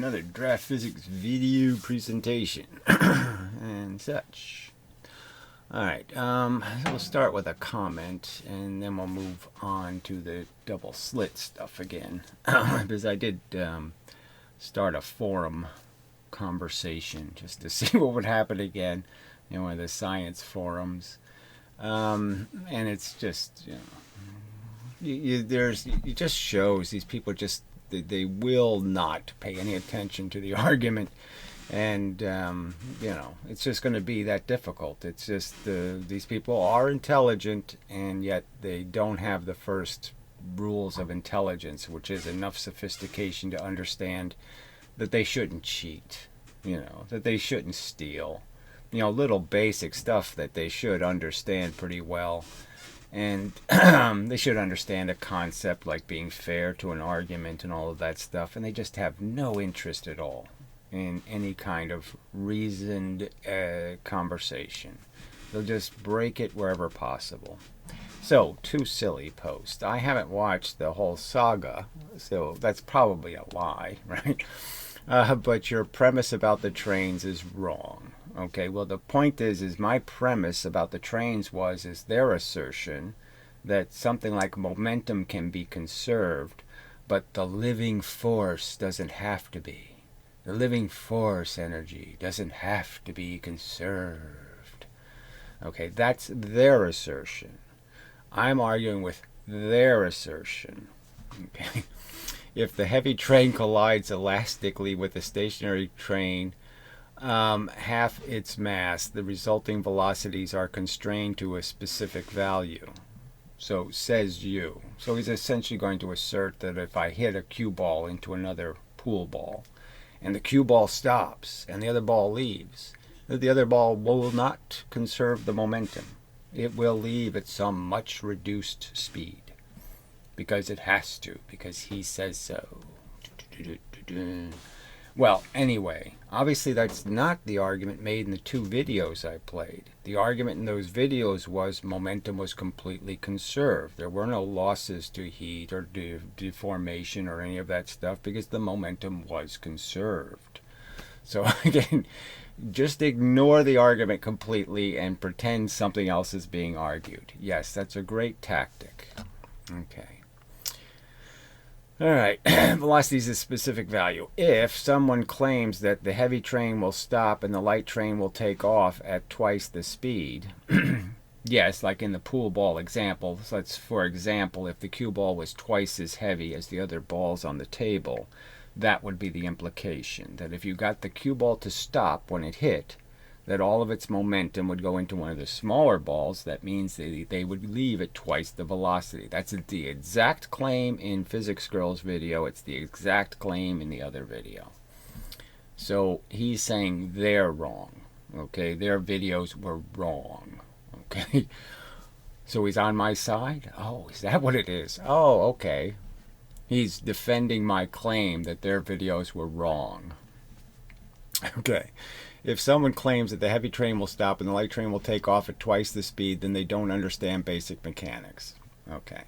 another draft physics video presentation and such. Alright, we'll start with a comment and then we'll move on to the double slit stuff again. Because I did start a forum conversation just to see what would happen again in one of the science forums. And it's just, it just shows these people just, they will not pay any attention to the argument. And, it's just going to be that difficult. It's just these people are intelligent, and yet they don't have the first rules of intelligence, which is enough sophistication to understand that they shouldn't cheat, that they shouldn't steal. Little basic stuff that they should understand pretty well. And they should understand a concept like being fair to an argument and all of that stuff. And they just have no interest at all in any kind of reasoned conversation. They'll just break it wherever possible. So, too silly post. I haven't watched the whole saga, so that's probably a lie, right? But your premise about the trains is wrong. Okay, well, the point is my premise about the trains is their assertion that something like momentum can be conserved, but the living force doesn't have to be. The living force energy doesn't have to be conserved. Okay, that's their assertion. I'm arguing with their assertion. Okay, if the heavy train collides elastically with a stationary train, half its mass, the resulting velocities are constrained to a specific value. So, says you. So he's essentially going to assert that if I hit a cue ball into another pool ball, and the cue ball stops, and the other ball leaves, that the other ball will not conserve the momentum. It will leave at some much reduced speed. Because it has to, because he says so. Well, anyway, obviously that's not the argument made in the two videos I played. The argument in those videos was momentum was completely conserved. There were no losses to heat or deformation or any of that stuff because the momentum was conserved. So again, just ignore the argument completely and pretend something else is being argued. Yes, that's a great tactic. Okay. Alright, velocity is a specific value. If someone claims that the heavy train will stop and the light train will take off at twice the speed, yes, like in the pool ball example, so let's, for example, if the cue ball was twice as heavy as the other balls on the table, that would be the implication. That if you got the cue ball to stop when it hit, that all of its momentum would go into one of the smaller balls. That means they would leave at twice the velocity. That's the exact claim in Physics Girl's video. It's the exact claim in the other video. So he's saying they're wrong. Okay, their videos were wrong. Okay, so he's on my side? Oh, is that what it is? Oh, okay. He's defending my claim that their videos were wrong. Okay. If someone claims that the heavy train will stop and the light train will take off at twice the speed, then they don't understand basic mechanics. Okay.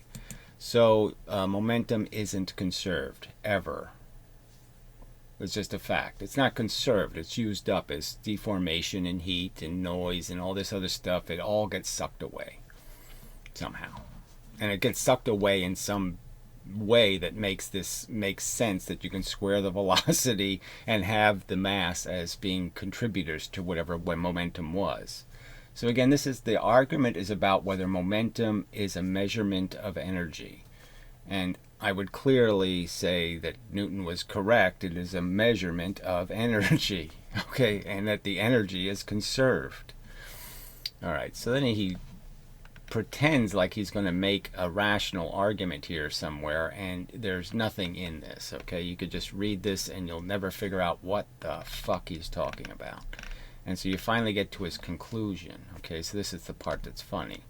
So momentum isn't conserved, ever. It's just a fact. It's not conserved. It's used up as deformation and heat and noise and all this other stuff. It all gets sucked away somehow. And it gets sucked away in some way that makes sense, that you can square the velocity and have the mass as being contributors to whatever momentum was. So again, the argument is about whether momentum is a measurement of energy. And I would clearly say that Newton was correct. It is a measurement of energy. Okay, and that the energy is conserved. Alright, so then he pretends like he's going to make a rational argument here somewhere, and there's nothing in this. Okay, you could just read this and you'll never figure out what the fuck he's talking about. And so you finally get to his conclusion. Okay, so this is the part that's funny.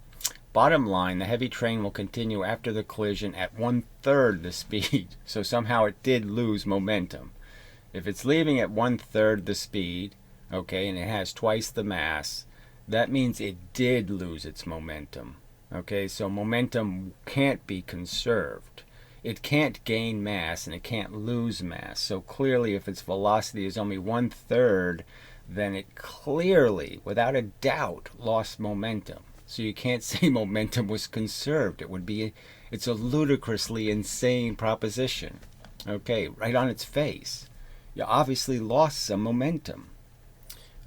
Bottom line, the heavy train will continue after the collision at 1/3 the speed. So somehow it did lose momentum. If it's leaving at 1/3 the speed, okay, and it has twice the mass, that means it did lose its momentum. Okay, so momentum can't be conserved. it can't gain mass and it can't lose mass. So clearly, if its velocity is only 1/3, then it clearly, without a doubt, lost momentum. So you can't say momentum was conserved. It's a ludicrously insane proposition. Okay, right on its face. You obviously lost some momentum.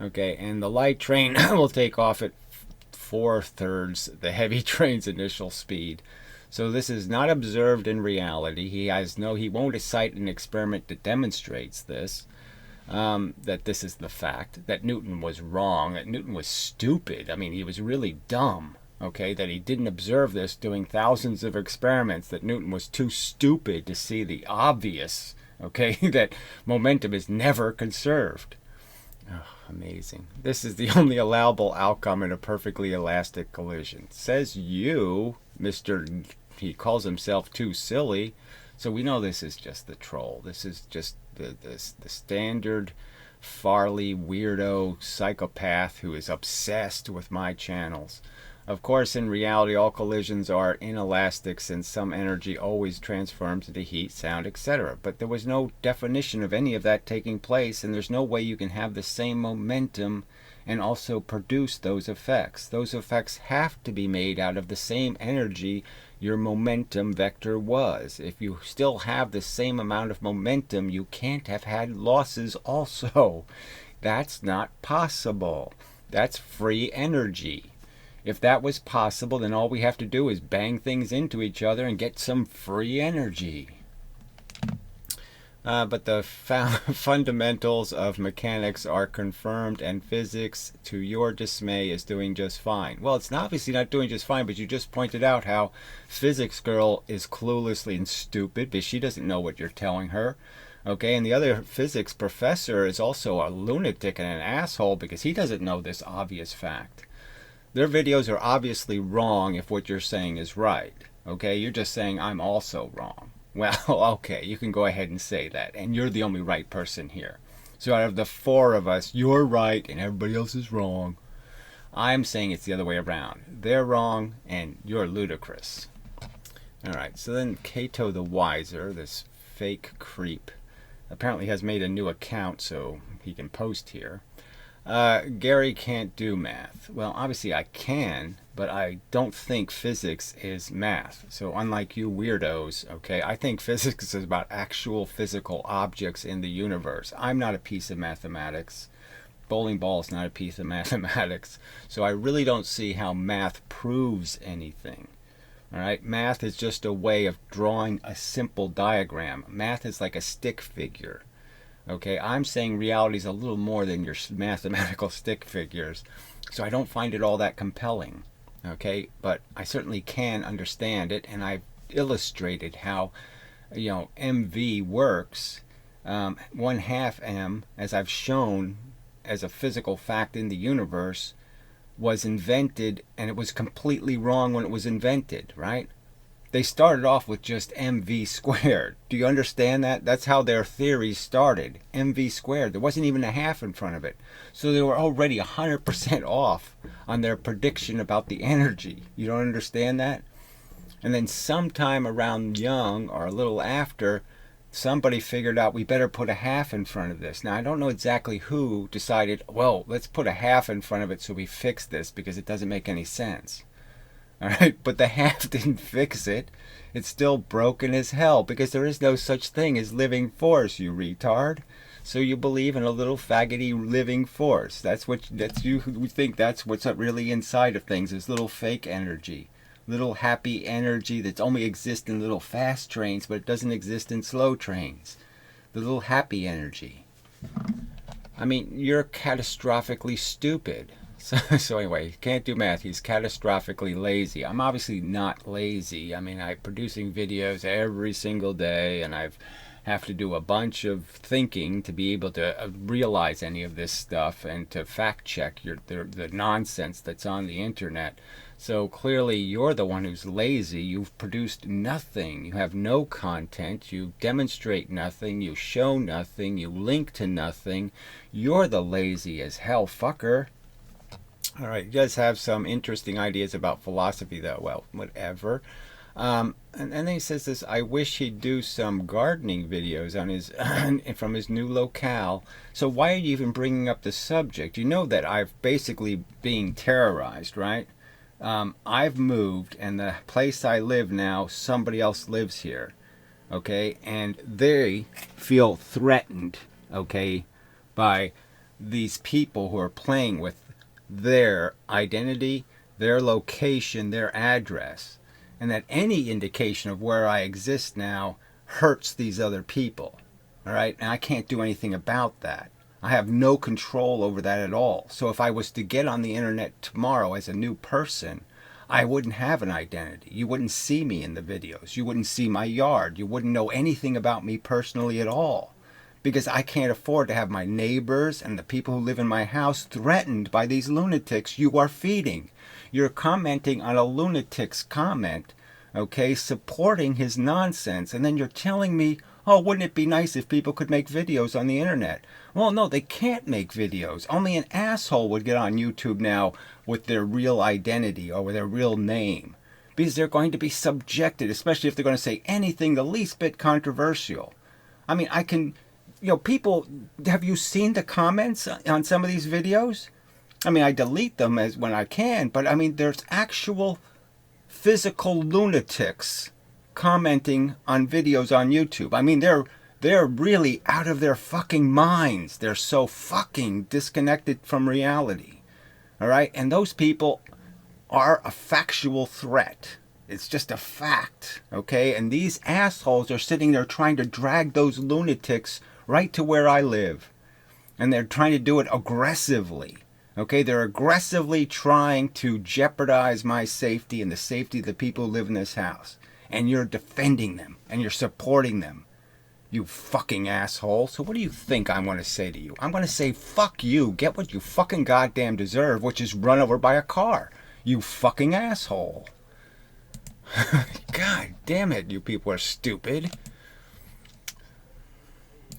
Okay, and the light train will take off at 4/3 the heavy train's initial speed. So this is not observed in reality. He won't cite an experiment that demonstrates this, that this is the fact, that Newton was wrong, that Newton was stupid. I mean, he was really dumb, okay, that he didn't observe this doing thousands of experiments, that Newton was too stupid to see the obvious, okay, that momentum is never conserved. Oh, amazing. This is the only allowable outcome in a perfectly elastic collision. Says you, Mr. He calls himself too silly. So we know this is just the troll. This is just the standard Farley weirdo psychopath who is obsessed with my channels. Of course, in reality, all collisions are inelastic since some energy always transforms into heat, sound, etc. But there was no definition of any of that taking place, and there's no way you can have the same momentum and also produce those effects. Those effects have to be made out of the same energy your momentum vector was. If you still have the same amount of momentum, you can't have had losses also. That's not possible. That's free energy. If that was possible, then all we have to do is bang things into each other and get some free energy. But the fundamentals of mechanics are confirmed, and physics, to your dismay, is doing just fine. Well, it's obviously not doing just fine, but you just pointed out how physics girl is cluelessly and stupid because she doesn't know what you're telling her. Okay, and the other physics professor is also a lunatic and an asshole because he doesn't know this obvious fact. Their videos are obviously wrong if what you're saying is right. Okay, you're just saying I'm also wrong. Well, okay, you can go ahead and say that, and you're the only right person here. So out of the four of us, you're right and everybody else is wrong. I'm saying it's the other way around. They're wrong and you're ludicrous. Alright, so then Cato the Wiser, this fake creep, apparently has made a new account so he can post here. Gary can't do math. Well, obviously I can, but I don't think physics is math. So unlike you weirdos, okay, I think physics is about actual physical objects in the universe. I'm not a piece of mathematics. Bowling ball is not a piece of mathematics. So I really don't see how math proves anything. Alright, math is just a way of drawing a simple diagram. Math is like a stick figure. Okay, I'm saying reality is a little more than your mathematical stick figures, so I don't find it all that compelling. Okay, but I certainly can understand it, and I've illustrated how, MV works. 1/2 m, as I've shown as a physical fact in the universe, was invented, and it was completely wrong when it was invented, right? They started off with just mv squared. Do you understand that? That's how their theory started. Mv squared. There wasn't even a half in front of it. So they were already 100% off on their prediction about the energy. You don't understand that? And then sometime around Young, or a little after, somebody figured out we better put a half in front of this. Now, I don't know exactly who decided, well, let's put a half in front of it so we fix this because it doesn't make any sense. Alright, but the half didn't fix it. It's still broken as hell because there is no such thing as living force, you retard. So you believe in a little faggoty living force. You think that's what's really inside of things, is little fake energy. Little happy energy that only exists in little fast trains, but it doesn't exist in slow trains. The little happy energy. I mean, you're catastrophically stupid. So anyway, he can't do math. He's catastrophically lazy. I'm obviously not lazy. I mean, I'm producing videos every single day, and I have to do a bunch of thinking to be able to realize any of this stuff and to fact check the nonsense that's on the internet. So clearly you're the one who's lazy. You've produced nothing. You have no content. You demonstrate nothing. You show nothing. You link to nothing. You're the lazy as hell fucker. Alright, you guys have some interesting ideas about philosophy though. Well, whatever. And then he says this, I wish he'd do some gardening videos on his from his new locale. So why are you even bringing up the subject? You know that I've basically being terrorized, right? I've moved, and the place I live now, somebody else lives here, okay? And they feel threatened, okay, by these people who are playing with their identity, their location, their address. And that any indication of where I exist now hurts these other people. All right? And I can't do anything about that. I have no control over that at all. So if I was to get on the internet tomorrow as a new person, I wouldn't have an identity. You wouldn't see me in the videos. You wouldn't see my yard. You wouldn't know anything about me personally at all. Because I can't afford to have my neighbors and the people who live in my house threatened by these lunatics you are feeding. You're commenting on a lunatic's comment, okay, supporting his nonsense, and then you're telling me, oh, wouldn't it be nice if people could make videos on the internet? Well, no, they can't make videos. Only an asshole would get on YouTube now with their real identity or with their real name, because they're going to be subjected, especially if they're going to say anything the least bit controversial. I mean, I can, people, have you seen the comments on some of these videos? I mean, I delete them as when I can, but I mean, there's actual physical lunatics commenting on videos on YouTube. I mean, they're really out of their fucking minds. They're so fucking disconnected from reality. All right? And those people are a factual threat. It's just a fact, okay? And these assholes are sitting there trying to drag those lunatics right to where I live. And they're trying to do it aggressively. Okay, they're aggressively trying to jeopardize my safety and the safety of the people who live in this house. And you're defending them and you're supporting them. You fucking asshole. So what do you think I'm going to say to you? I'm going to say, fuck you. Get what you fucking goddamn deserve, which is run over by a car. You fucking asshole. God damn it, you people are stupid.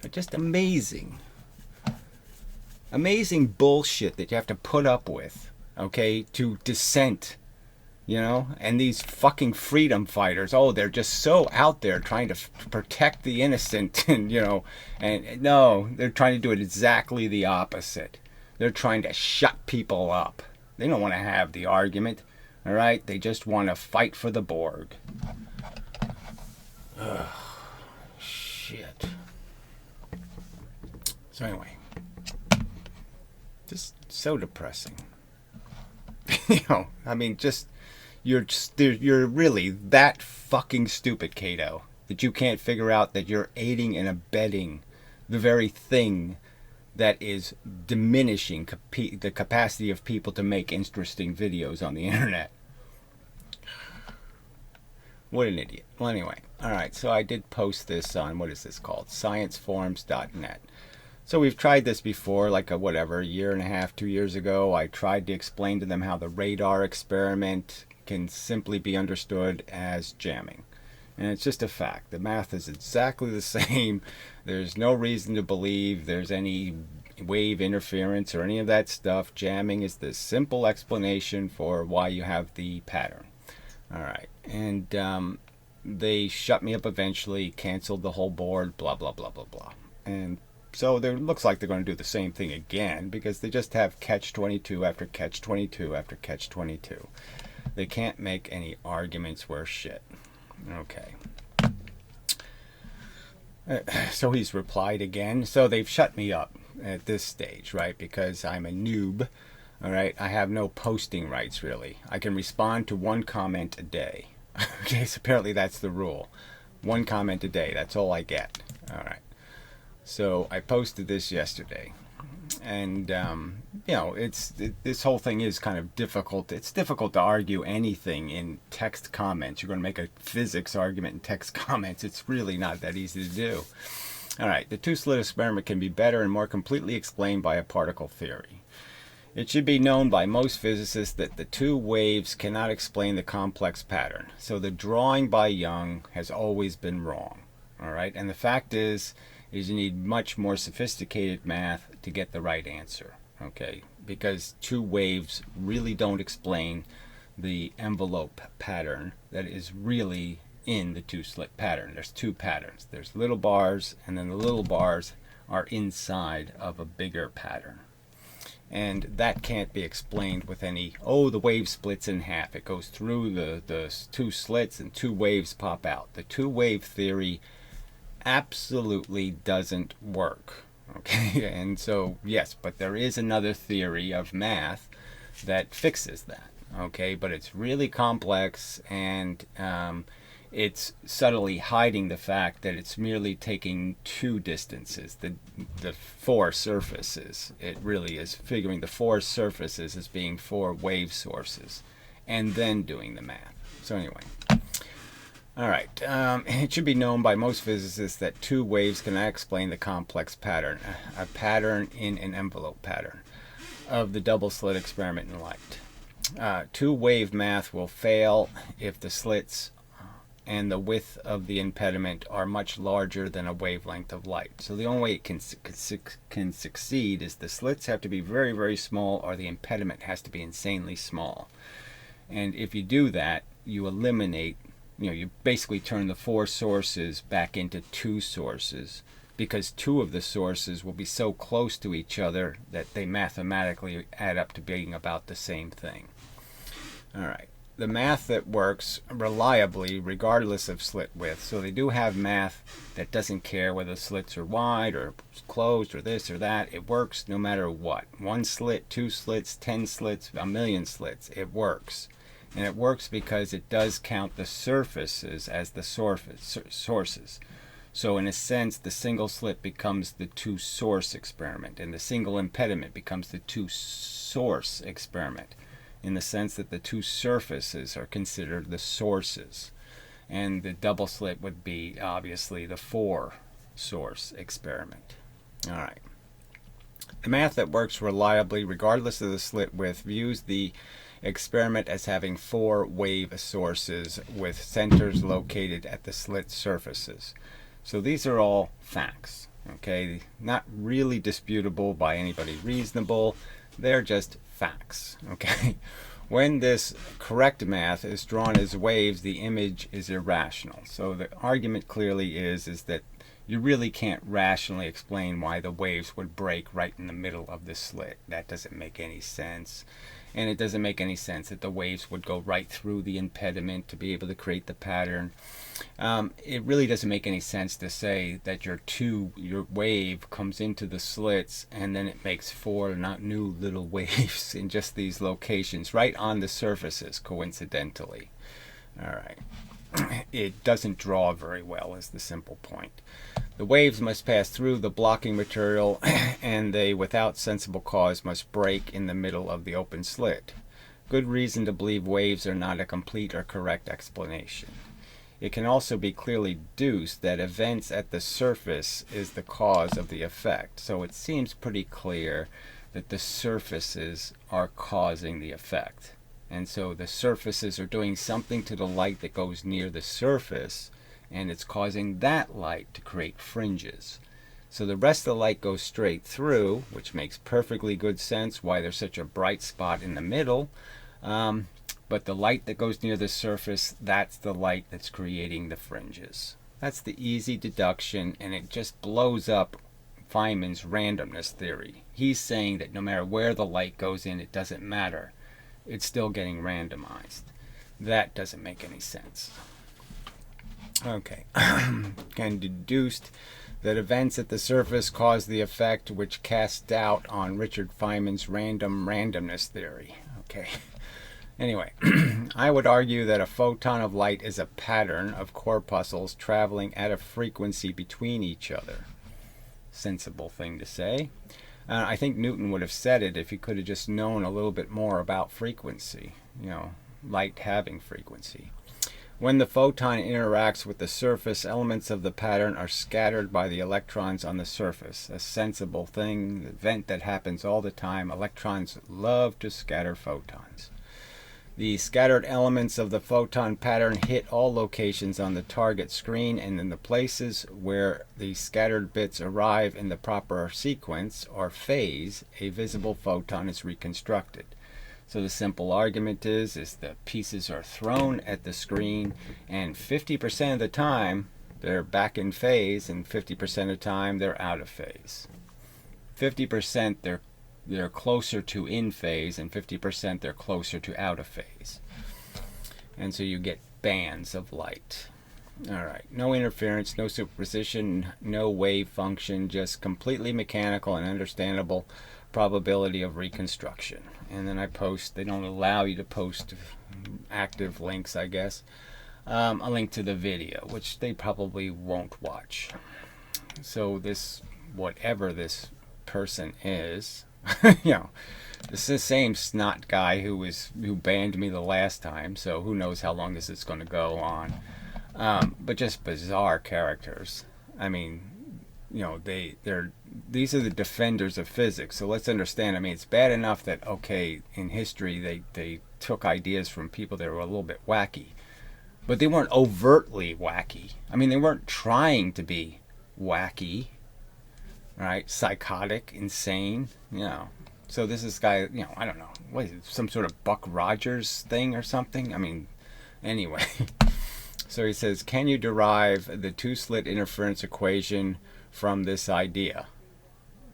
They're just amazing. Amazing bullshit that you have to put up with, okay, to dissent, and these fucking freedom fighters, oh, they're just so out there trying to protect the innocent, and no, they're trying to do it exactly the opposite. They're trying to shut people up. They don't want to have the argument, all right? They just want to fight for the Borg. Ugh, shit. So anyway. Just so depressing. I mean, you're really that fucking stupid, Cato, that you can't figure out that you're aiding and abetting the very thing that is diminishing the capacity of people to make interesting videos on the internet. What an idiot. Well, anyway, all right, so I did post this on, what is this called? Scienceforums.net. So we've tried this before, like a year and a half, 2 years ago. I tried to explain to them how the radar experiment can simply be understood as jamming. And it's just a fact. The math is exactly the same. There's no reason to believe there's any wave interference or any of that stuff. Jamming is the simple explanation for why you have the pattern. All right. And they shut me up eventually, canceled the whole board, blah, blah, blah, blah, blah. And so it looks like they're going to do the same thing again, because they just have catch-22 after catch-22 after catch-22. They can't make any arguments worth shit. Okay. So he's replied again. So they've shut me up at this stage, right? Because I'm a noob. All right. I have no posting rights, really. I can respond to one comment a day. Okay. So apparently that's the rule. One comment a day. That's all I get. All right. So I posted this yesterday, and this whole thing is kind of difficult. It's difficult to argue anything in text comments. You're going to make a physics argument in text comments. It's really not that easy to do. All right, the two-slit experiment can be better and more completely explained by a particle theory. It should be known by most physicists that the two waves cannot explain the complex pattern. So the drawing by Young has always been wrong. All right, and the fact is you need much more sophisticated math to get the right answer, okay? Because two waves really don't explain the envelope pattern that is really in the two slit pattern. There's two patterns. There's little bars, and then the little bars are inside of a bigger pattern. And that can't be explained with any, oh, the wave splits in half. It goes through the two slits and two waves pop out. The two wave theory absolutely doesn't work. Okay, and so yes, but there is another theory of math that fixes that. Okay, but it's really complex, and it's subtly hiding the fact that it's merely taking two distances, the four surfaces. It really is figuring the four surfaces as being four wave sources, and then doing the math. So anyway, all right. It should be known by most physicists that two waves cannot explain the complex pattern, a pattern in an envelope pattern, of the double slit experiment in light. Two wave math will fail if the slits and the width of the impediment are much larger than a wavelength of light. So the only way it can succeed is the slits have to be very, very small, or the impediment has to be insanely small. And if you do that, you eliminate, you basically turn the four sources back into two sources, because two of the sources will be so close to each other that they mathematically add up to being about the same thing. All right. The math that works reliably regardless of slit width. So they do have math that doesn't care whether slits are wide or closed or this or that. It works no matter what. One slit, two slits, 10 slits, a million slits. It works. And it works because it does count the surfaces as the sources. So in a sense, the single slit becomes the two source experiment, and the single impediment becomes the two source experiment, in the sense that the two surfaces are considered the sources, and the double slit would be obviously the four source experiment. All right. The math that works reliably regardless of the slit width views the experiment as having four wave sources with centers located at the slit surfaces. So these are all facts, okay? Not really disputable by anybody reasonable. They're just facts, okay? When this correct math is drawn as waves, the image is irrational. So the argument clearly is that you really can't rationally explain why the waves would break right in the middle of the slit. That doesn't make any sense. And it doesn't make any sense that the waves would go right through the impediment to be able to create the pattern. It really doesn't make any sense to say that your wave comes into the slits and then it makes four new little waves in just these locations right on the surfaces coincidentally. All right. It doesn't draw very well is the simple point. The waves must pass through the blocking material and they, without sensible cause, must break in the middle of the open slit. Good reason to believe waves are not a complete or correct explanation. It can also be clearly deduced that events at the surface is the cause of the effect. So it seems pretty clear that the surfaces are causing the effect. And so the surfaces are doing something to the light that goes near the surface, and it's causing that light to create fringes. So the rest of the light goes straight through, which makes perfectly good sense why there's such a bright spot in the middle. But the light that goes near the surface, that's the light that's creating the fringes. That's the easy deduction, and it just blows up Feynman's randomness theory. He's saying that no matter where the light goes in, it doesn't matter. It's still getting randomized. That doesn't make any sense. Okay. Can deduced that events at the surface cause the effect, which casts doubt on Richard Feynman's randomness theory. Okay. Anyway, I would argue that a photon of light is a pattern of corpuscles traveling at a frequency between each other. Sensible thing to say. I think Newton would have said it if he could have just known a little bit more about frequency, light having frequency. When the photon interacts with the surface, elements of the pattern are scattered by the electrons on the surface. A sensible thing, an event that happens all the time. Electrons love to scatter photons. The scattered elements of the photon pattern hit all locations on the target screen, and in the places where the scattered bits arrive in the proper sequence or phase, a visible photon is reconstructed. So the simple argument is the pieces are thrown at the screen, and 50% of the time they're back in phase, and 50% of the time they're out of phase. 50% they're closer to in phase, and 50% they're closer to out of phase. And so you get bands of light. All right, no interference, no superposition, no wave function, just completely mechanical and understandable probability of reconstruction. And then I post, they don't allow you to post active links, I guess, a link to the video, which they probably won't watch. So this, whatever this person is, you know, this is the same snot guy who banned me the last time, so who knows how long this is going to go on. But just bizarre characters. I mean, you know, these are the defenders of physics. So let's understand. I mean, it's bad enough that, okay, in history they took ideas from people that were a little bit wacky, but they weren't overtly wacky. I mean, they weren't trying to be wacky, right? Psychotic, insane, you know. So this is guy, you know, I don't know, what is it, some sort of Buck Rogers thing or something? I mean, anyway. So he says, can you derive the two-slit interference equation from this idea?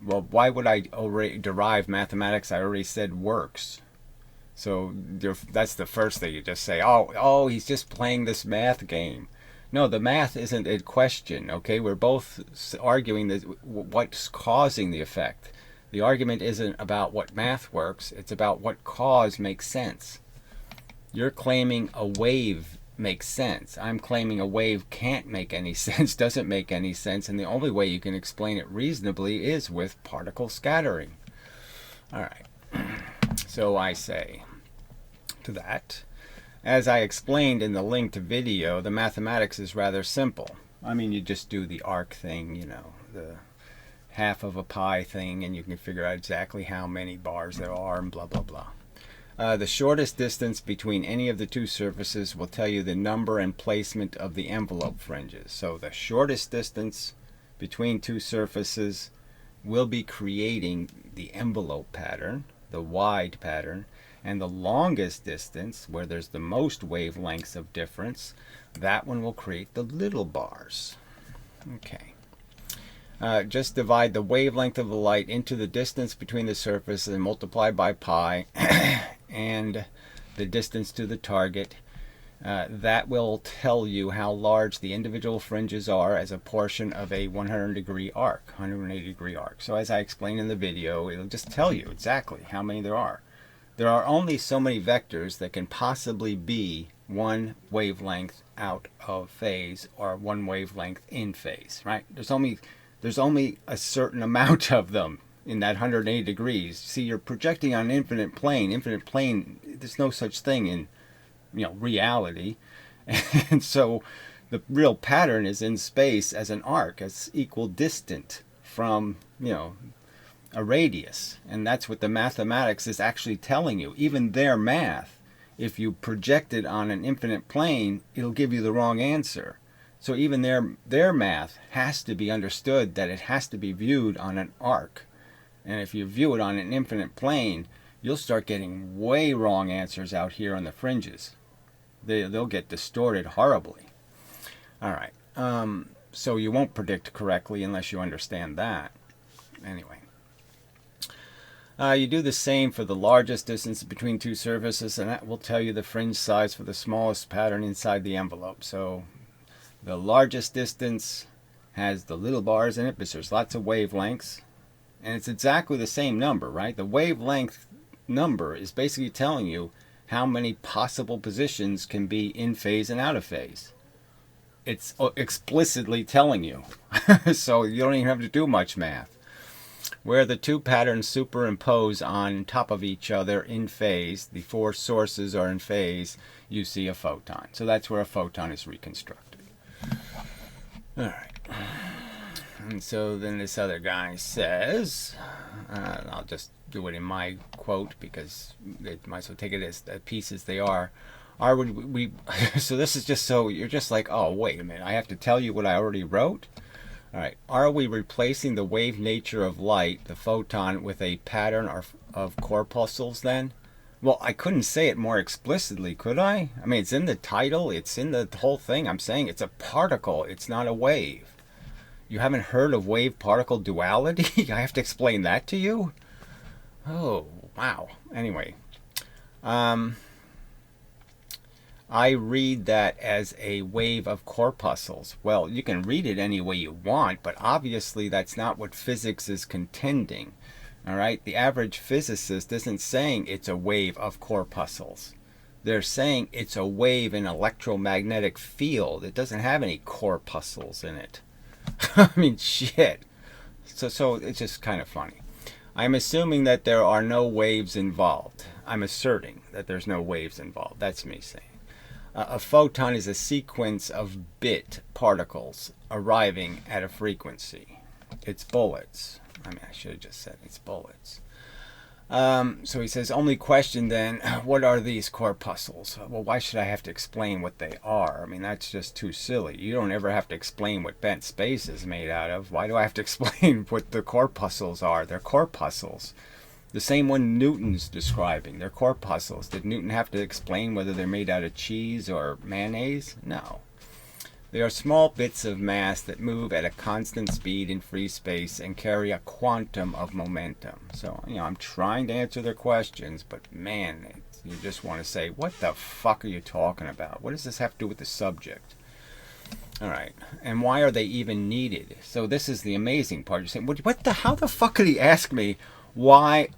Well, why would I already derive mathematics I already said works? So that's the first thing you just say, oh, he's just playing this math game. No, the math isn't in question, okay? We're both arguing that what's causing the effect. The argument isn't about what math works, it's about what cause makes sense. You're claiming a wave makes sense. I'm claiming a wave can't make any sense, doesn't make any sense, and the only way you can explain it reasonably is with particle scattering. All right. So I say to that, as I explained in the linked video, the mathematics is rather simple. I mean, you just do the arc thing, you know, the half of a pi thing, and you can figure out exactly how many bars there are and blah, blah, blah. The shortest distance between any of the two surfaces will tell you the number and placement of the envelope fringes. So the shortest distance between two surfaces will be creating the envelope pattern, the wide pattern, and the longest distance, where there's the most wavelengths of difference, that one will create the little bars. Okay. Just divide the wavelength of the light into the distance between the surfaces and multiply by pi and the distance to the target. That will tell you how large the individual fringes are as a portion of a 180-degree arc. So as I explained in the video, it'll just tell you exactly how many there are. There are only so many vectors that can possibly be one wavelength out of phase or one wavelength in phase, right? There's only a certain amount of them in that 180 degrees. See, you're projecting on an infinite plane. Infinite plane, there's no such thing in, you know, reality. And so the real pattern is in space as an arc, as equidistant from, you know, a radius. And that's what the mathematics is actually telling you. Even their math, if you project it on an infinite plane, it'll give you the wrong answer. So even their math has to be understood that it has to be viewed on an arc. And if you view it on an infinite plane, you'll start getting way wrong answers out here on the fringes. They'll get distorted horribly. All right. So you won't predict correctly unless you understand that. Anyway. You do the same for the largest distance between two surfaces, and that will tell you the fringe size for the smallest pattern inside the envelope. So the largest distance has the little bars in it because there's lots of wavelengths. And it's exactly the same number, right? The wavelength number is basically telling you how many possible positions can be in phase and out of phase. It's explicitly telling you. So you don't even have to do much math. Where the two patterns superimpose on top of each other in phase, the four sources are in phase, you see a photon. So that's where a photon is reconstructed. All right. And so then this other guy says, I'll just do it in my quote because they might as well take it as the pieces they are. So this is just so, you're just like, oh, wait a minute, I have to tell you what I already wrote? All right, are we replacing the wave nature of light, the photon, with a pattern of corpuscles then? Well, I couldn't say it more explicitly, could I? I mean, it's in the title, it's in the whole thing. I'm saying it's a particle, it's not a wave. You haven't heard of wave particle duality? I have to explain that to you? Oh, wow. Anyway, I read that as a wave of corpuscles. Well, you can read it any way you want, but obviously that's not what physics is contending. All right? The average physicist isn't saying it's a wave of corpuscles. They're saying it's a wave in electromagnetic field. It doesn't have any corpuscles in it. I mean, shit. So it's just kind of funny. I'm assuming that there are no waves involved. I'm asserting that there's no waves involved. That's me saying. A photon is a sequence of bit particles arriving at a frequency. It's bullets. I mean, I should have just said it's bullets. So he says, only question then, what are these corpuscles? Well, why should I have to explain what they are? I mean, that's just too silly. You don't ever have to explain what bent space is made out of. Why do I have to explain what the corpuscles are? They're corpuscles. The same one Newton's describing. They're corpuscles. Did Newton have to explain whether they're made out of cheese or mayonnaise? No. They are small bits of mass that move at a constant speed in free space and carry a quantum of momentum. So, I'm trying to answer their questions, but man, you just want to say, what the fuck are you talking about? What does this have to do with the subject? All right. And why are they even needed? So this is the amazing part. You're saying, how the fuck could he ask me, why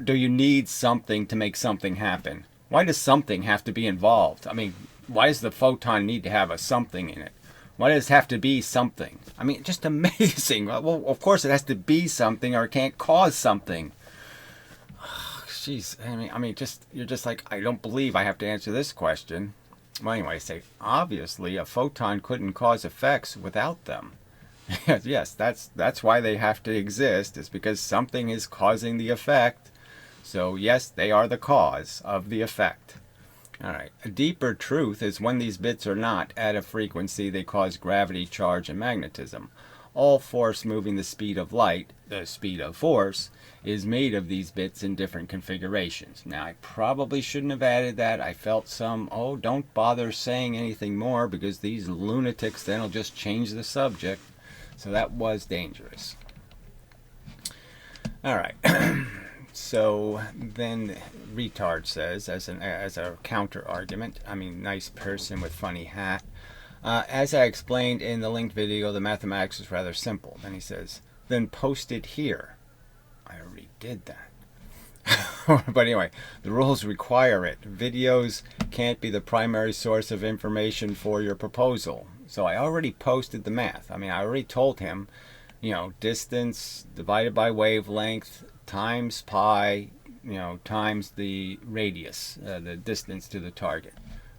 do you need something to make something happen? Why does something have to be involved? I mean, why does the photon need to have a something in it? Why does it have to be something? I mean, just amazing. Well, of course it has to be something or it can't cause something. Jeez, I mean, you're just like, I don't believe I have to answer this question. Well, anyway, I say, obviously a photon couldn't cause effects without them. Yes, that's why they have to exist, is because something is causing the effect. So yes, they are the cause of the effect. All right. A deeper truth is when these bits are not at a frequency, they cause gravity, charge, and magnetism. All force moving the speed of light, the speed of force, is made of these bits in different configurations. Now, I probably shouldn't have added that. I felt don't bother saying anything more because these lunatics then will just change the subject. So that was dangerous. All right. So then retard says, as a counter argument, nice person with funny hat. As I explained in the linked video, the mathematics is rather simple. Then he says, then post it here. I already did that. But anyway, the rules require it. Videos can't be the primary source of information for your proposal. So I already posted the math. I already told him, distance divided by wavelength times pi, times the radius, the distance to the target.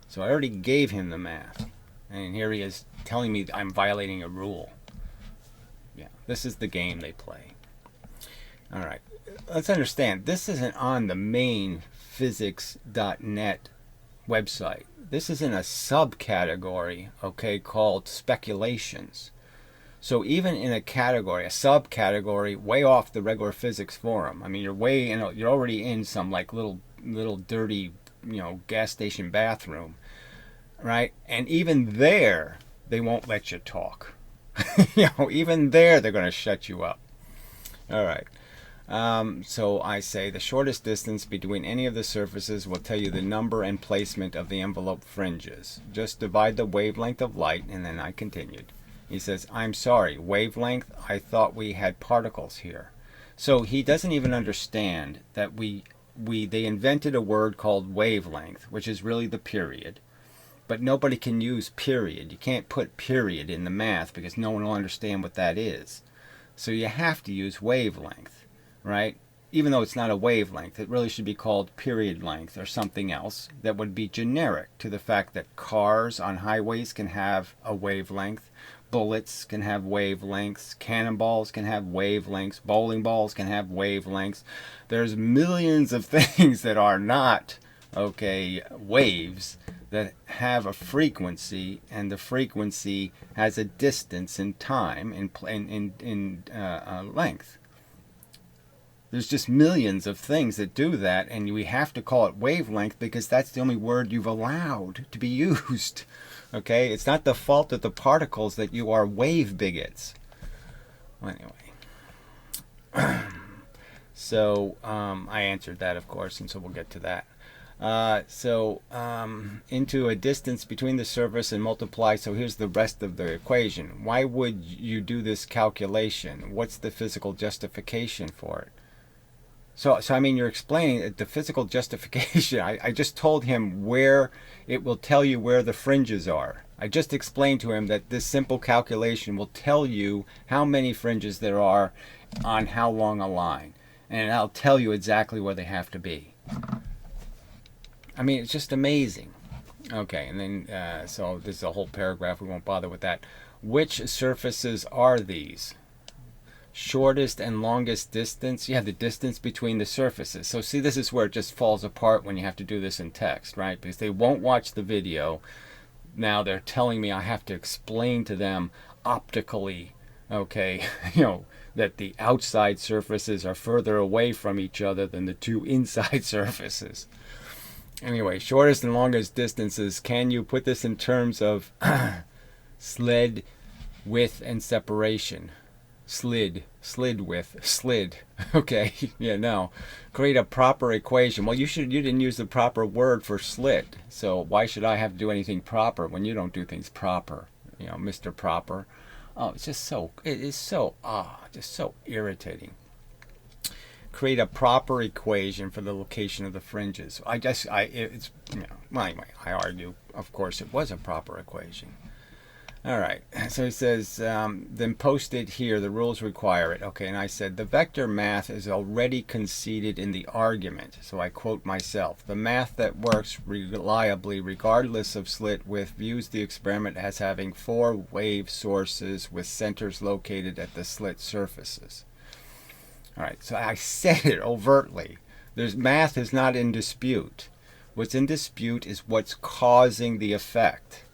So I already gave him the math. And here he is telling me I'm violating a rule. Yeah, this is the game they play. All right. Let's understand, this isn't on the main physics.net website. This is in a subcategory, called speculations. So even in a category, a subcategory, way off the regular physics forum. You're you're already in some little dirty, gas station bathroom, right? And even there, they won't let you talk. Even there, they're going to shut you up. All right. So I say the shortest distance between any of the surfaces will tell you the number and placement of the envelope fringes. Just divide the wavelength of light, and then I continued. He says, I'm sorry, wavelength? I thought we had particles here. So he doesn't even understand that they invented a word called wavelength, which is really the period. But nobody can use period. You can't put period in the math because no one will understand what that is. So you have to use wavelength, right? Even though it's not a wavelength, it really should be called period length or something else that would be generic to the fact that cars on highways can have a wavelength, bullets can have wavelengths, cannonballs can have wavelengths, bowling balls can have wavelengths. There's millions of things that are not, waves that have a frequency, and the frequency has a distance in time, in length. There's just millions of things that do that, and we have to call it wavelength because that's the only word you've allowed to be used. Okay? It's not the fault of the particles that you are wave bigots. Well, anyway. So I answered that, of course, and so we'll get to that. Into a distance between the surface and multiply. So here's the rest of the equation. Why would you do this calculation? What's the physical justification for it? So I mean, you're explaining the physical justification. I just told him where it will tell you where the fringes are. I just explained to him that this simple calculation will tell you how many fringes there are on how long a line. And I'll tell you exactly where they have to be. I mean, it's just amazing. Okay, and then, so this is a whole paragraph. We won't bother with that. Which surfaces are these? Shortest and longest distance. You have the distance between the surfaces. So see, this is where it just falls apart when you have to do this in text, right? Because they won't watch the video. Now they're telling me I have to explain to them optically, okay, that the outside surfaces are further away from each other than the two inside surfaces. Anyway, shortest and longest distances. Can you put this in terms of slid width and separation? Slid width, slid. Okay, yeah, no. Create a proper equation. Well, you didn't use the proper word for slit. So why should I have to do anything proper when you don't do things proper? Mr. Proper. Oh, it's just just so irritating. Create a proper equation for the location of the fringes. Well, anyway, I argue, of course, it was a proper equation. All right, so he says, then post it here. The rules require it. Okay, and I said, the vector math is already conceded in the argument. So I quote myself. The math that works reliably, regardless of slit width, views the experiment as having 4 wave sources with centers located at the slit surfaces. All right, so I said it overtly. Math is not in dispute. What's in dispute is what's causing the effect.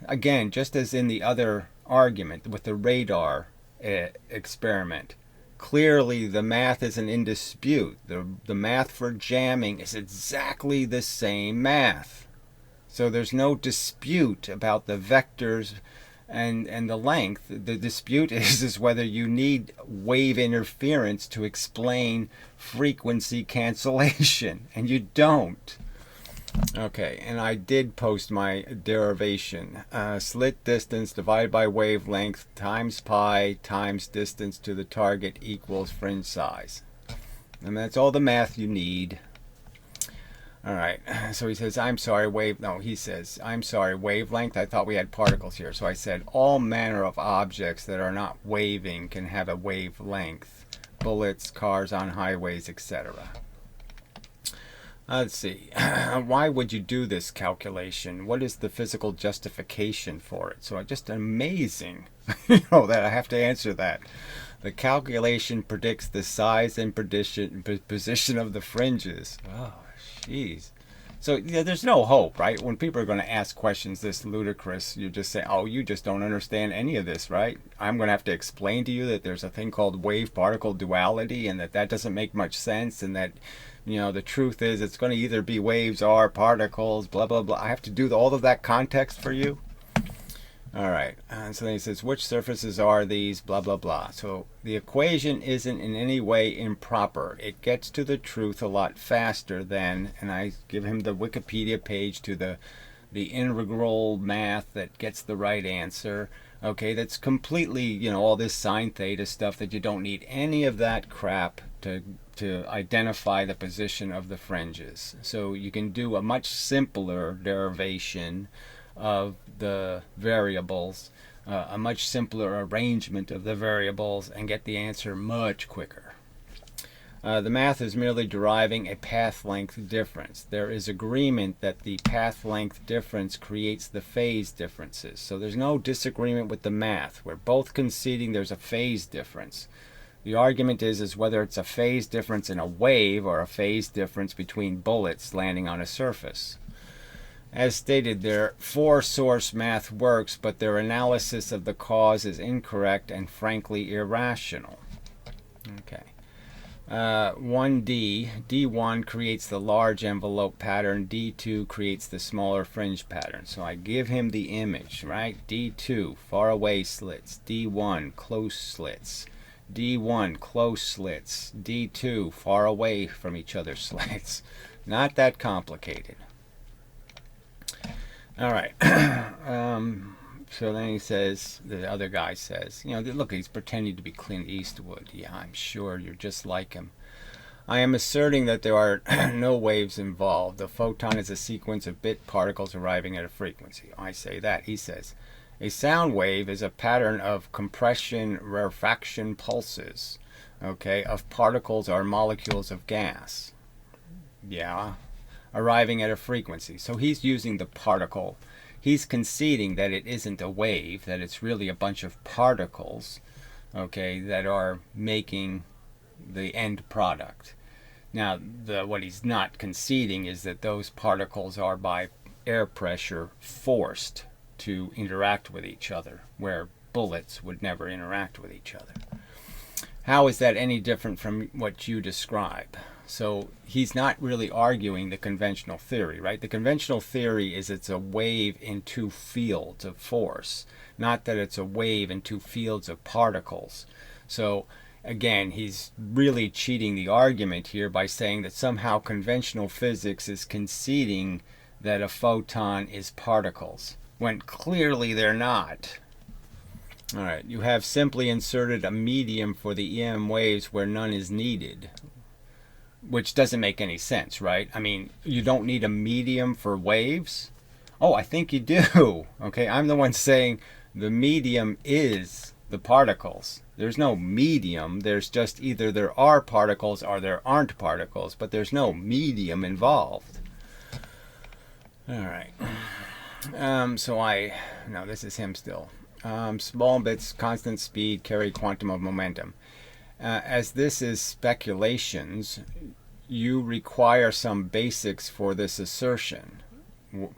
Again, just as in the other argument with the radar experiment, clearly the math isn't in dispute. The math for jamming is exactly the same math. So there's no dispute about the vectors and the length. The dispute is whether you need wave interference to explain frequency cancellation, and you don't. Okay, and I did post my derivation. Slit distance divided by wavelength times pi times distance to the target equals fringe size. And that's all the math you need. All right, so he says, I'm sorry, he says, I'm sorry, wavelength. I thought we had particles here. So I said, all manner of objects that are not waving can have a wavelength. Bullets, cars on highways, etc. Let's see. Why would you do this calculation? What is the physical justification for it? So just amazing, that I have to answer that. The calculation predicts the size and position of the fringes. Oh, jeez. So there's no hope, right? When people are going to ask questions this ludicrous, you just say, oh, you just don't understand any of this, right? I'm going to have to explain to you that there's a thing called wave-particle duality and that doesn't make much sense, and that the truth is it's going to either be waves or particles, blah, blah, blah. I have to do all of that context for you? All right. And so then he says, which surfaces are these, blah, blah, blah. So the equation isn't in any way improper. It gets to the truth a lot faster than, and I give him the Wikipedia page to the integral math that gets the right answer. Okay, that's completely, all this sine theta stuff that you don't need any of that crap to identify the position of the fringes. So you can do a much simpler derivation of the variables, a much simpler arrangement of the variables, and get the answer much quicker. The math is merely deriving a path length difference. There is agreement that the path length difference creates the phase differences. So there's no disagreement with the math. We're both conceding there's a phase difference. The argument is whether it's a phase difference in a wave or a phase difference between bullets landing on a surface. As stated, their 4-source math works, but their analysis of the cause is incorrect and frankly irrational. Okay. D1 creates the large envelope pattern, D2 creates the smaller fringe pattern. So I give him the image, right? D2, far away slits, D1, close slits, D1, close slits, D2, far away from each other slits. Not that complicated. All right. So then he says, the other guy says, look, he's pretending to be Clint Eastwood. Yeah, I'm sure you're just like him. I am asserting that there are no waves involved. The photon is a sequence of bit particles arriving at a frequency. I say that. He says, a sound wave is a pattern of compression rarefaction pulses, okay, of particles or molecules of gas. Yeah, arriving at a frequency. So he's using the particle. He's conceding that it isn't a wave, that it's really a bunch of particles, okay, that are making the end product. Now, what he's not conceding is that those particles are by air pressure forced to interact with each other, where bullets would never interact with each other. How is that any different from what you describe? So he's not really arguing the conventional theory, right? The conventional theory is it's a wave in two fields of force, not that it's a wave in two fields of particles. So again, he's really cheating the argument here by saying that somehow conventional physics is conceding that a photon is particles, when clearly they're not. All right, you have simply inserted a medium for the EM waves where none is needed, which doesn't make any sense, right? I mean, you don't need a medium for waves? Oh, I think you do. Okay, I'm the one saying the medium is the particles. There's no medium. There's just either there are particles or there aren't particles, but there's no medium involved. All right. No, this is him still. Small bits, constant speed, carry quantum of momentum. As this is speculations, you require some basics for this assertion.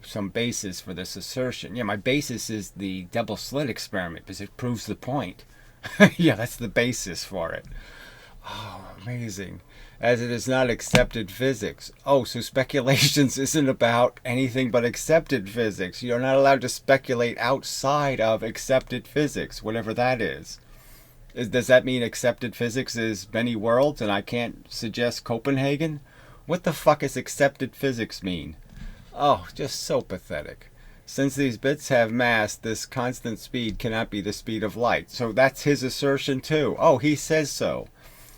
Some basis for this assertion. Yeah, my basis is the double slit experiment because it proves the point. Yeah, that's the basis for it. Oh, amazing. As it is not accepted physics. Oh, so speculations isn't about anything but accepted physics. You're not allowed to speculate outside of accepted physics, whatever that is. Does that mean accepted physics is many worlds and I can't suggest Copenhagen? What the fuck does accepted physics mean? Oh, just so pathetic. Since these bits have mass, this constant speed cannot be the speed of light. So that's his assertion too. Oh, he says so.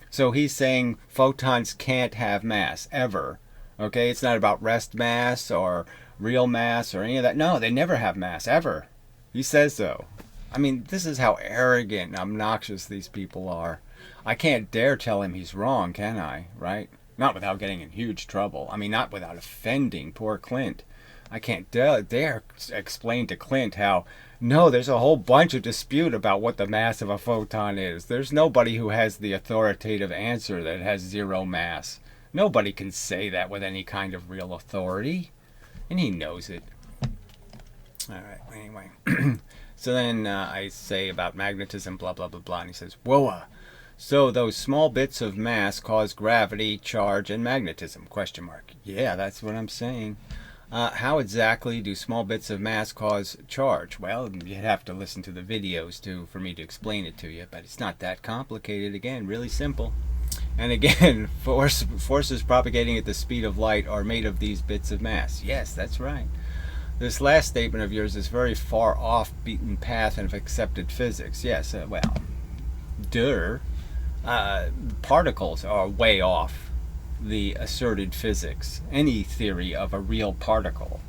So he's saying photons can't have mass, ever. Okay, it's not about rest mass or real mass or any of that. No, they never have mass, ever. He says so. I mean, this is how arrogant and obnoxious these people are. I can't dare tell him he's wrong, can I? Right? Not without getting in huge trouble. I mean, not without offending poor Clint. I can't dare explain to Clint how, no, there's a whole bunch of dispute about what the mass of a photon is. There's nobody who has the authoritative answer that it has zero mass. Nobody can say that with any kind of real authority. And he knows it. All right, anyway. So then I say about magnetism, blah, blah, blah, blah. And he says, whoa. So those small bits of mass cause gravity, charge, and magnetism? Question mark. Yeah, that's what I'm saying. How exactly do small bits of mass cause charge? Well, you'd have to listen to the videos for me to explain it to you, but it's not that complicated. Again, really simple. And again, forces propagating at the speed of light are made of these bits of mass. Yes, that's right. This last statement of yours is very far off beaten path of accepted physics. Yes, well, particles are way off the asserted physics, any theory of a real particle,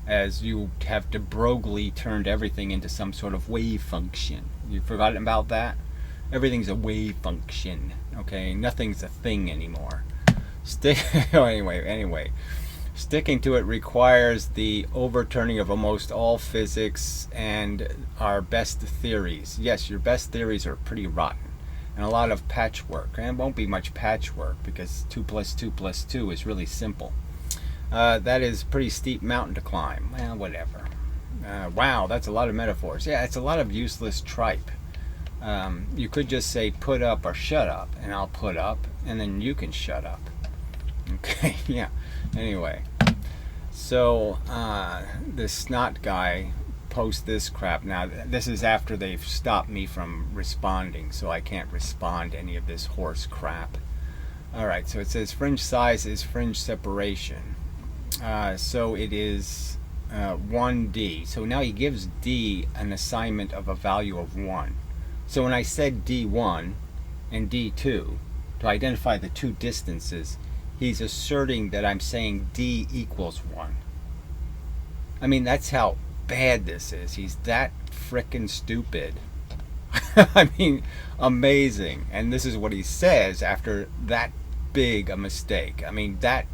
as you have de Broglie turned everything into some sort of wave function. You've forgotten about that? Everything's a wave function, okay? Nothing's a thing anymore. Anyway, sticking to it requires the overturning of almost all physics and our best theories. Yes, your best theories are pretty rotten. And a lot of patchwork. And it won't be much patchwork because 2 + 2 + 2 is really simple. That is a pretty steep mountain to climb. Well, whatever. Wow, that's a lot of metaphors. Yeah, it's a lot of useless tripe. You could just say put up or shut up, and I'll put up, and then you can shut up. Okay, yeah. Anyway, so this snot guy posts this crap. Now, this is after they've stopped me from responding, so I can't respond to any of this horse crap. Alright, so it says fringe size is fringe separation. So it is 1D. So now he gives D an assignment of a value of 1. So when I said D1 and D2 to identify the two distances, he's asserting that I'm saying D equals 1. I mean, that's how bad this is. He's that frickin' stupid. I mean, amazing. And this is what he says after that big a mistake. I mean, that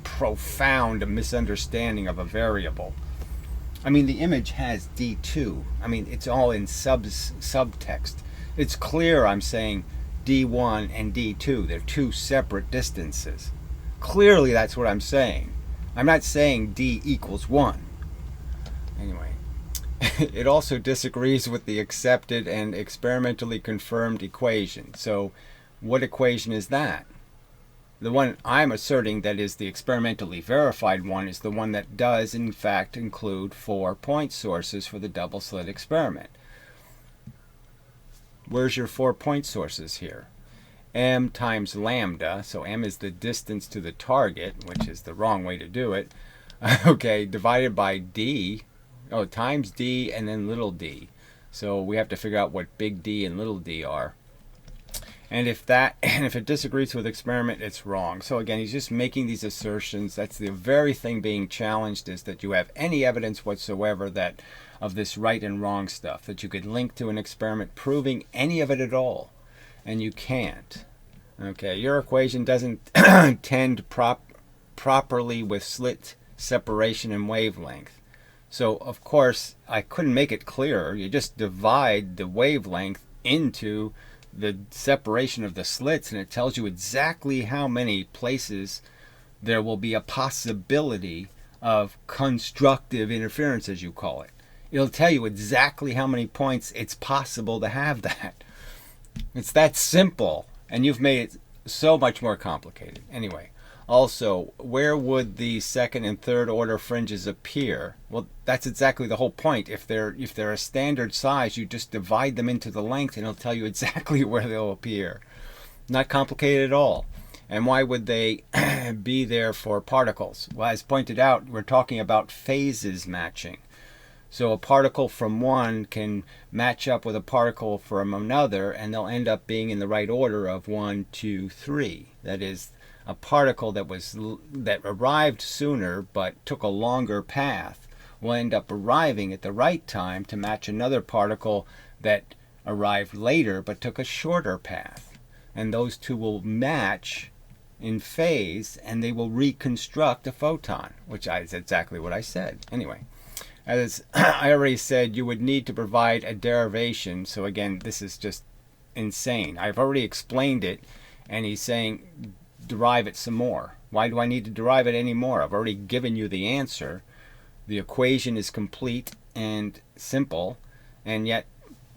profound misunderstanding of a variable. I mean, the image has D2. I mean, it's all in subtext. It's clear I'm saying D1 and D2. They're two separate distances. Clearly, that's what I'm saying. I'm not saying D equals 1. Anyway, it also disagrees with the accepted and experimentally confirmed equation. So, what equation is that? The one I'm asserting that is the experimentally verified one is the one that does, in fact, include 4 point sources for the double slit experiment. Where's your 4 point sources here? M times lambda, so M is the distance to the target, which is the wrong way to do it, okay, divided by D, times D and then little d. So we have to figure out what big D and little d are. And if it disagrees with experiment, it's wrong. So again, he's just making these assertions. That's the very thing being challenged, is that you have any evidence whatsoever that of this right and wrong stuff, that you could link to an experiment proving any of it at all. And you can't. Okay, your equation doesn't tend properly with slit separation and wavelength. So of course, I couldn't make it clearer. You just divide the wavelength into the separation of the slits, and it tells you exactly how many places there will be a possibility of constructive interference, as you call it. It'll tell you exactly how many points it's possible to have that. It's that simple, and you've made it so much more complicated. Anyway, also, where would the second and third order fringes appear? Well, that's exactly the whole point. If they're a standard size, you just divide them into the length and it'll tell you exactly where they'll appear. Not complicated at all. And why would they be there for particles? Well, as pointed out, we're talking about phases matching. So a particle from one can match up with a particle from another, and they'll end up being in the right order of 1, 2, 3. That is, a particle that arrived sooner but took a longer path will end up arriving at the right time to match another particle that arrived later but took a shorter path. And those two will match in phase, and they will reconstruct a photon, which is exactly what I said. Anyway, as I already said, you would need to provide a derivation. So again, this is just insane. I've already explained it, and he's saying derive it some more. Why do I need to derive it anymore? I've already given you the answer. The equation is complete and simple, and yet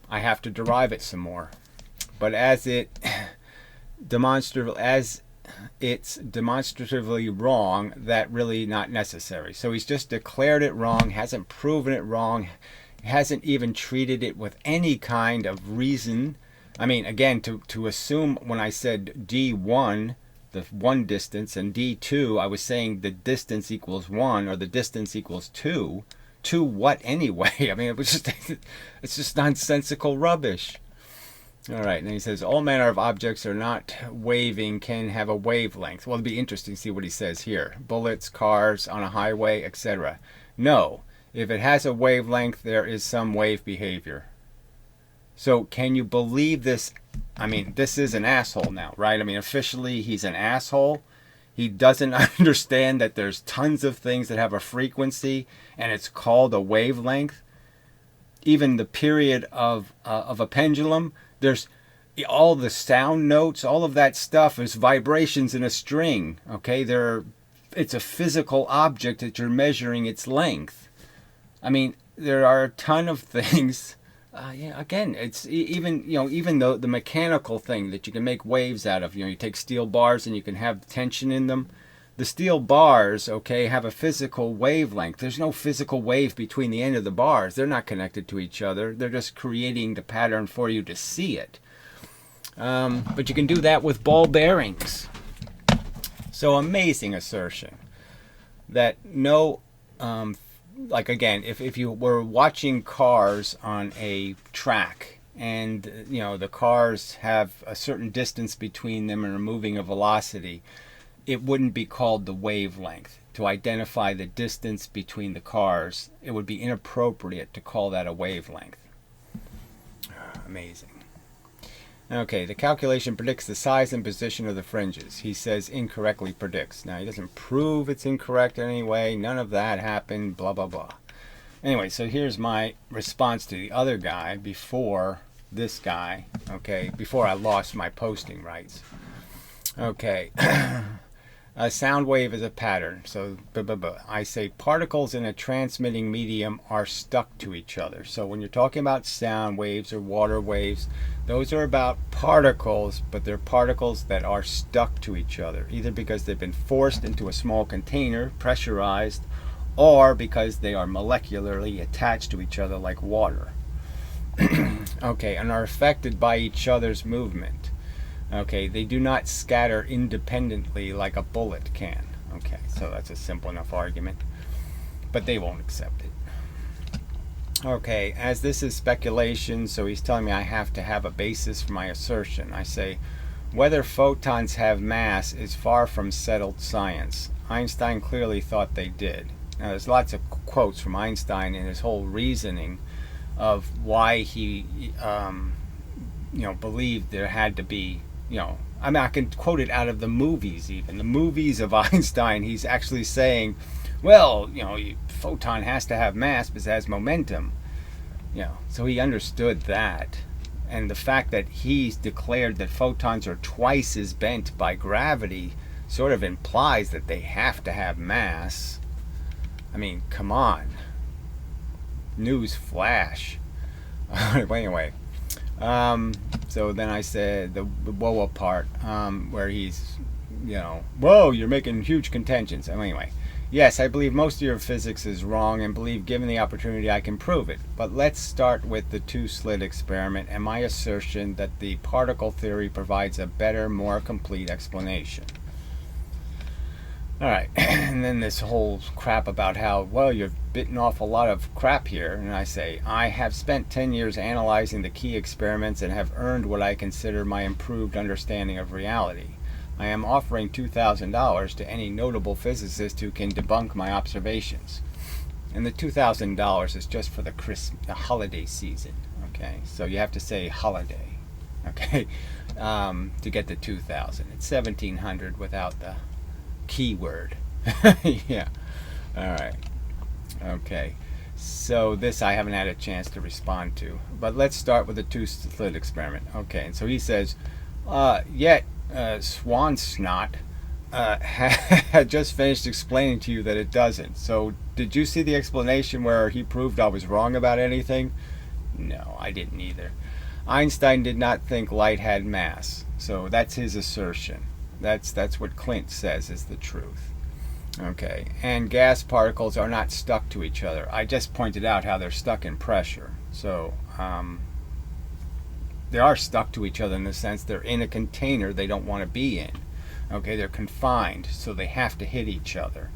I have to derive it some more. But as it's demonstratively wrong, that really not necessary. So he's just declared it wrong, hasn't proven it wrong, hasn't even treated it with any kind of reason. I mean, again, to assume when I said D1, the one distance, and D2, I was saying the distance equals 1 or the distance equals 2. 2 what anyway? I mean, it's just nonsensical rubbish. All right, and then he says, all manner of objects are not waving can have a wavelength. Well, it'd be interesting to see what he says here. Bullets, cars on a highway, etc. No, if it has a wavelength, there is some wave behavior. So can you believe this? I mean, this is an asshole now, right? I mean, officially, he's an asshole. He doesn't understand that there's tons of things that have a frequency, and it's called a wavelength. Even the period of a pendulum, there's all the sound notes, all of that stuff is vibrations in a string, okay? It's a physical object that you're measuring its length. I mean, there are a ton of things Yeah, again, it's even even though the mechanical thing that you can make waves out of. You take steel bars and you can have tension in them. The steel bars, okay, have a physical wavelength. There's no physical wave between the end of the bars. They're not connected to each other. They're just creating the pattern for you to see it. But you can do that with ball bearings. So amazing assertion that no, like again, if you were watching cars on a track and the cars have a certain distance between them and are moving a velocity, it wouldn't be called the wavelength. To identify the distance between the cars, it would be inappropriate to call that a wavelength. Amazing. Okay, the calculation predicts the size and position of the fringes. He says incorrectly predicts. Now, he doesn't prove it's incorrect in any way. None of that happened, blah, blah, blah. Anyway, so here's my response to the other guy before this guy, okay, before I lost my posting rights. Okay. A sound wave is a pattern. So I say particles in a transmitting medium are stuck to each other. So when you're talking about sound waves or water waves, those are about particles, but they're particles that are stuck to each other, either because they've been forced into a small container, pressurized, or because they are molecularly attached to each other like water. Okay, and are affected by each other's movement. Okay, they do not scatter independently like a bullet can. Okay, so that's a simple enough argument, but they won't accept it. Okay, as this is speculation, so he's telling me I have to have a basis for my assertion. I say, whether photons have mass is far from settled science. Einstein clearly thought they did. Now, there's lots of quotes from Einstein in his whole reasoning of why he, believed there had to be, I mean, I can quote it out of the movies even. The movies of Einstein, he's actually saying, well, photon has to have mass because it has momentum. So he understood that. And the fact that he's declared that photons are twice as bent by gravity sort of implies that they have to have mass. I mean, come on. News flash. Anyway. So then I said the whoa part, where he's, whoa, you're making huge contentions. Anyway, yes, I believe most of your physics is wrong and believe given the opportunity I can prove it. But let's start with the two-slit experiment and my assertion that the particle theory provides a better, more complete explanation. Alright, and then this whole crap about how, well, you've bitten off a lot of crap here. And I say, I have spent 10 years analyzing the key experiments and have earned what I consider my improved understanding of reality. I am offering $2,000 to any notable physicist who can debunk my observations. And the $2,000 is just for the holiday season. Okay, so you have to say holiday. Okay, to get the 2,000. It's 1,700 without the keyword. Yeah. All right. Okay. So this I haven't had a chance to respond to. But let's start with the two-slit experiment. Okay. And so he says, Swan Snot had just finished explaining to you that it doesn't. So did you see the explanation where he proved I was wrong about anything? No, I didn't either. Einstein did not think light had mass. So that's his assertion. That's what Clint says is the truth. Okay, and gas particles are not stuck to each other. I just pointed out how they're stuck in pressure. So they are stuck to each other in the sense they're in a container they don't want to be in. Okay, they're confined, so they have to hit each other.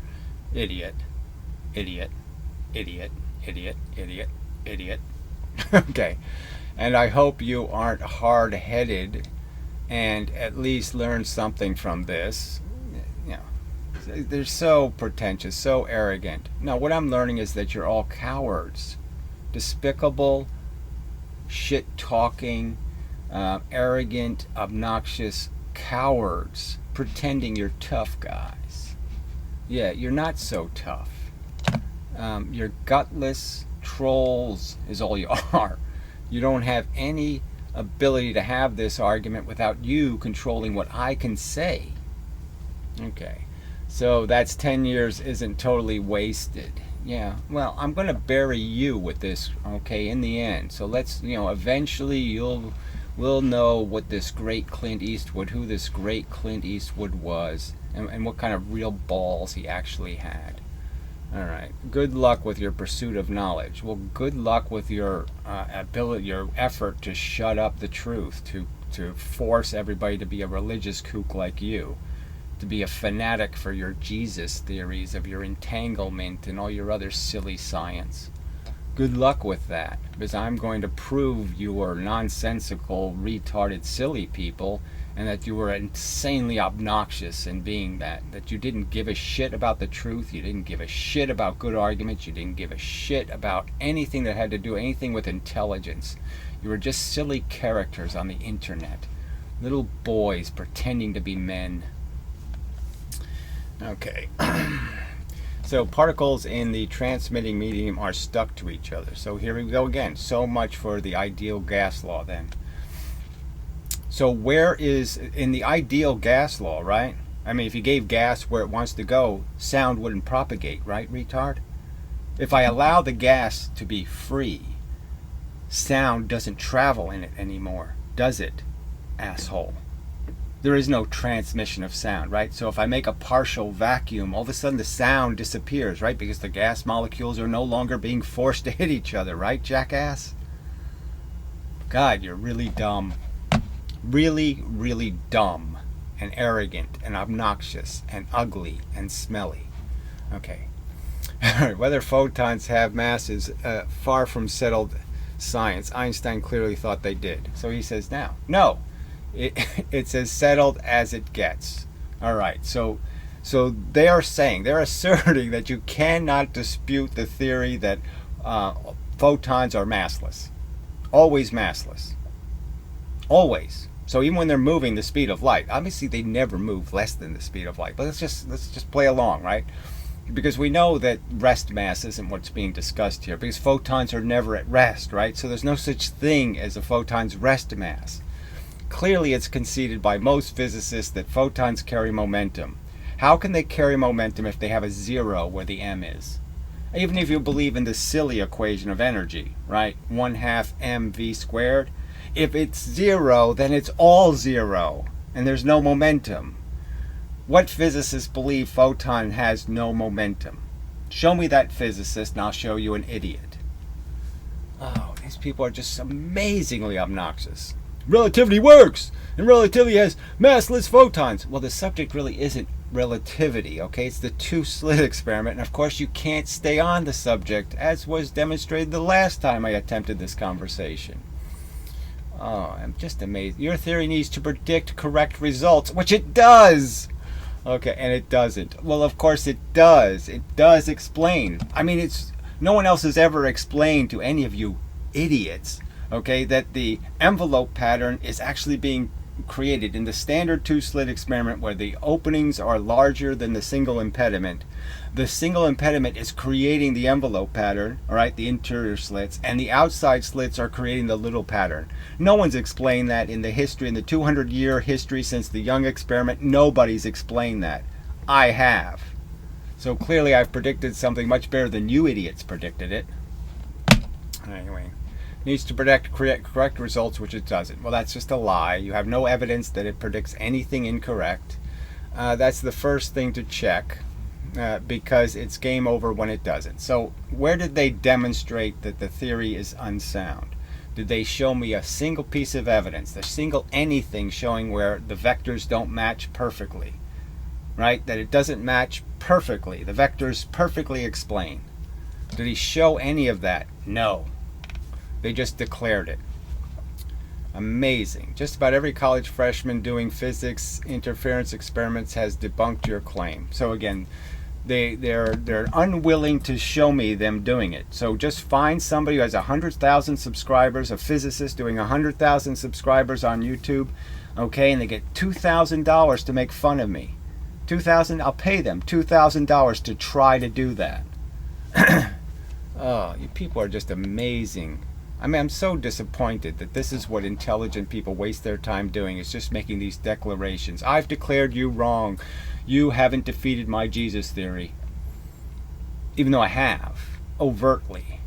Idiot, idiot, idiot, idiot, idiot, idiot. Okay, and I hope you aren't hard-headed and at least learn something from this. They're so pretentious, so arrogant. No, what I'm learning is that you're all cowards. Despicable, shit-talking, arrogant, obnoxious cowards pretending you're tough guys. Yeah, you're not so tough. You're gutless trolls is all you are. You don't have any ability to have this argument without you controlling what I can say. Okay, so that's 10 years isn't totally wasted. Yeah, well, I'm going to bury you with this, okay, in the end. So let's, eventually we'll know what this great Clint Eastwood, who this great Clint Eastwood was, and what kind of real balls he actually had. All right. Good luck with your pursuit of knowledge. Well, good luck with your ability, your effort to shut up the truth, to force everybody to be a religious kook like you, to be a fanatic for your Jesus theories of your entanglement and all your other silly science. Good luck with that, because I'm going to prove you are nonsensical, retarded, silly people, and that you were insanely obnoxious in being that you didn't give a shit about the truth, you didn't give a shit about good arguments, you didn't give a shit about anything that had to do anything with intelligence. You were just silly characters on the internet, little boys pretending to be men. Okay. So particles in the transmitting medium are stuck to each other. So here we go again. So much for the ideal gas law then. So where is, in the ideal gas law, right? I mean, if you gave gas where it wants to go, sound wouldn't propagate, right, retard? If I allow the gas to be free, sound doesn't travel in it anymore, does it, asshole? There is no transmission of sound, right? So if I make a partial vacuum, all of a sudden the sound disappears, right? Because the gas molecules are no longer being forced to hit each other, right, jackass? God, you're really dumb. Really, really dumb and arrogant and obnoxious and ugly and smelly. Okay. Whether photons have mass is far from settled science. Einstein clearly thought they did. So he says now, no. It's as settled as it gets. All right, so they're asserting that you cannot dispute the theory that photons are massless, always massless, always. So even when they're moving the speed of light, obviously they never move less than the speed of light. But let's just play along, right? Because we know that rest mass isn't what's being discussed here, because photons are never at rest, right? So there's no such thing as a photon's rest mass. Clearly, it's conceded by most physicists that photons carry momentum. How can they carry momentum if they have a zero where the m is? Even if you believe in the silly equation of energy, right? 1/2 mv squared. If it's zero, then it's all zero, and there's no momentum. What physicists believe photon has no momentum? Show me that physicist, and I'll show you an idiot. Oh, these people are just amazingly obnoxious. Relativity works, and relativity has massless photons. Well, the subject really isn't relativity, okay? It's the two-slit experiment, and of course you can't stay on the subject, as was demonstrated the last time I attempted this conversation. Oh, I'm just amazed. Your theory needs to predict correct results, which it does! Okay, and it doesn't. Well, of course it does. It does explain. I mean, no one else has ever explained to any of you idiots, okay, that the envelope pattern is actually being created in the standard two-slit experiment where the openings are larger than the single impediment. The single impediment is creating the envelope pattern, all right, the interior slits, and the outside slits are creating the little pattern. No one's explained that in the 200-year history since the Young experiment. Nobody's explained that. I have. So clearly I've predicted something much better than you idiots predicted it. Anyway. Needs to predict correct results, which it doesn't. Well, that's just a lie. You have no evidence that it predicts anything incorrect. That's the first thing to check, because it's game over when it doesn't. So where did they demonstrate that the theory is unsound? Did they show me a single piece of evidence, a single anything showing where the vectors don't match perfectly? Right? That it doesn't match perfectly. The vectors perfectly explain. Did he show any of that? No. They just declared it. Amazing. Just about every college freshman doing physics interference experiments has debunked your claim. So again, they're unwilling to show me them doing it. So just find somebody who has 100,000 subscribers, a physicist doing 100,000 subscribers on YouTube, okay, and they get $2,000 to make fun of me. $2,000, I'll pay them $2,000 to try to do that. Oh, you people are just amazing. I mean, I'm so disappointed that this is what intelligent people waste their time doing, is just making these declarations. I've declared you wrong. You haven't defeated my Jesus theory. even though I have overtly.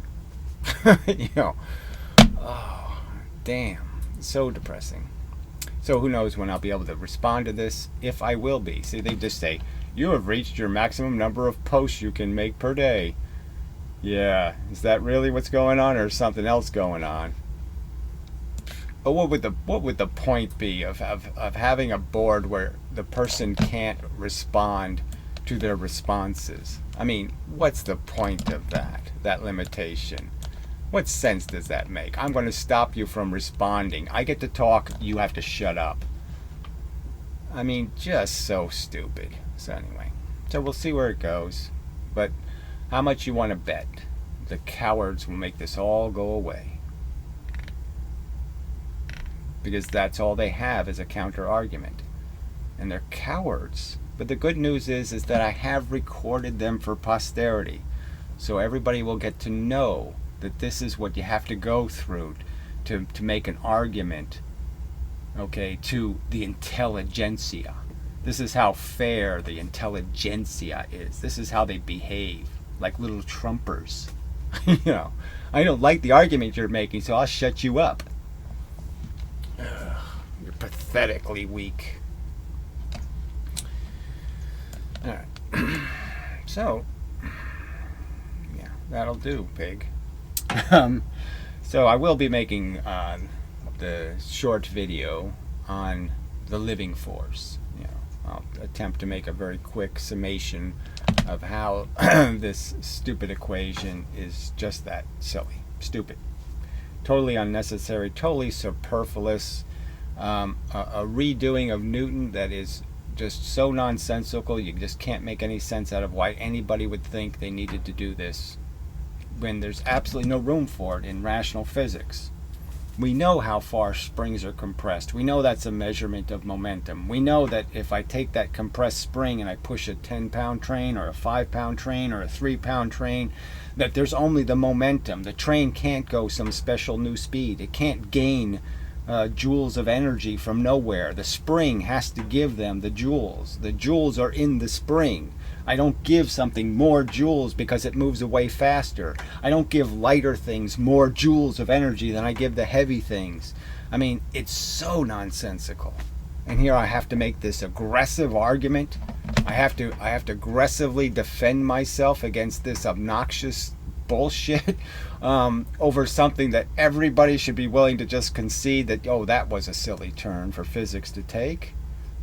You know, oh, damn, so depressing. So who knows when I'll be able to respond to this, if I will be. See, they just say, you have reached your maximum number of posts you can make per day. Yeah, is that really what's going on, or is something else going on? But what would the point be of having a board where the person can't respond to their responses? I mean, what's the point of that limitation? What sense does that make? I'm going to stop you from responding. I get to talk, you have to shut up. I mean, just so stupid. So anyway, so we'll see where it goes. But how much you want to bet the cowards will make this all go away? Because that's all they have is a counter argument. And they're cowards. But the good news is that I have recorded them for posterity. So everybody will get to know that this is what you have to go through to make an argument, okay, to the intelligentsia. This is how fair the intelligentsia is. This is how they behave, like little Trumpers. You know, I don't like the argument you're making, so I'll shut you up. You're pathetically weak. All right. So, yeah, that'll do, pig. So I will be making the short video on the living force. You know, I'll attempt to make a very quick summation of how this stupid equation is just that silly, stupid, totally unnecessary, totally superfluous, a redoing of Newton that is just so nonsensical. You just can't make any sense out of why anybody would think they needed to do this when there's absolutely no room for it in rational physics. We know how far springs are compressed. We know that's a measurement of momentum. We know that if I take that compressed spring and I push a 10-pound train or a 5-pound train or a 3-pound train, that there's only the momentum. The train can't go some special new speed. It can't gain joules of energy from nowhere. The spring has to give them the joules. The joules are in the spring. I don't give something more joules because it moves away faster. I don't give lighter things more joules of energy than I give the heavy things. I mean, it's so nonsensical. And here I have to make this aggressive argument. I have to aggressively defend myself against this obnoxious bullshit over something that everybody should be willing to just concede that, oh, that was a silly turn for physics to take.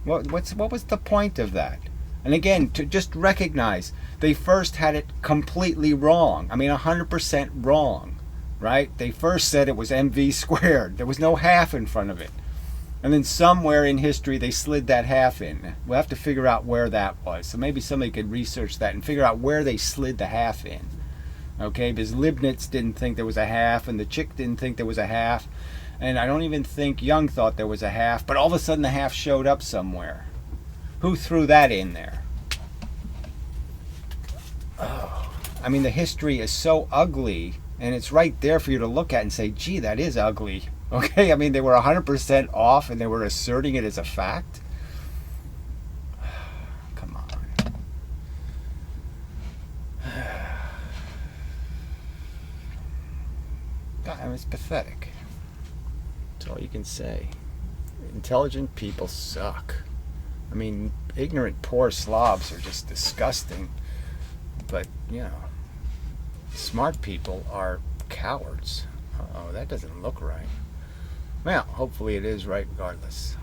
What was the point of that? And again, to just recognize they first had it completely wrong. I mean, 100% wrong, right? They first said it was mv squared. There was no half in front of it. And then somewhere in history they slid that half in. We'll have to figure out where that was. So maybe somebody could research that and figure out where they slid the half in. Okay, because Leibniz didn't think there was a half, and the chick didn't think there was a half, and I don't even think Young thought there was a half, but all of a sudden the half showed up somewhere. Who threw that in there? Oh, I mean, the history is so ugly, and it's right there for you to look at and say, gee, that is ugly. Okay, I mean, they were 100% off, and they were asserting it as a fact. Come on. I mean, it's pathetic. That's all you can say. Intelligent people suck. I mean, ignorant, poor slobs are just disgusting. But, you know, smart people are cowards. Oh, that doesn't look right. Well, hopefully it is right regardless.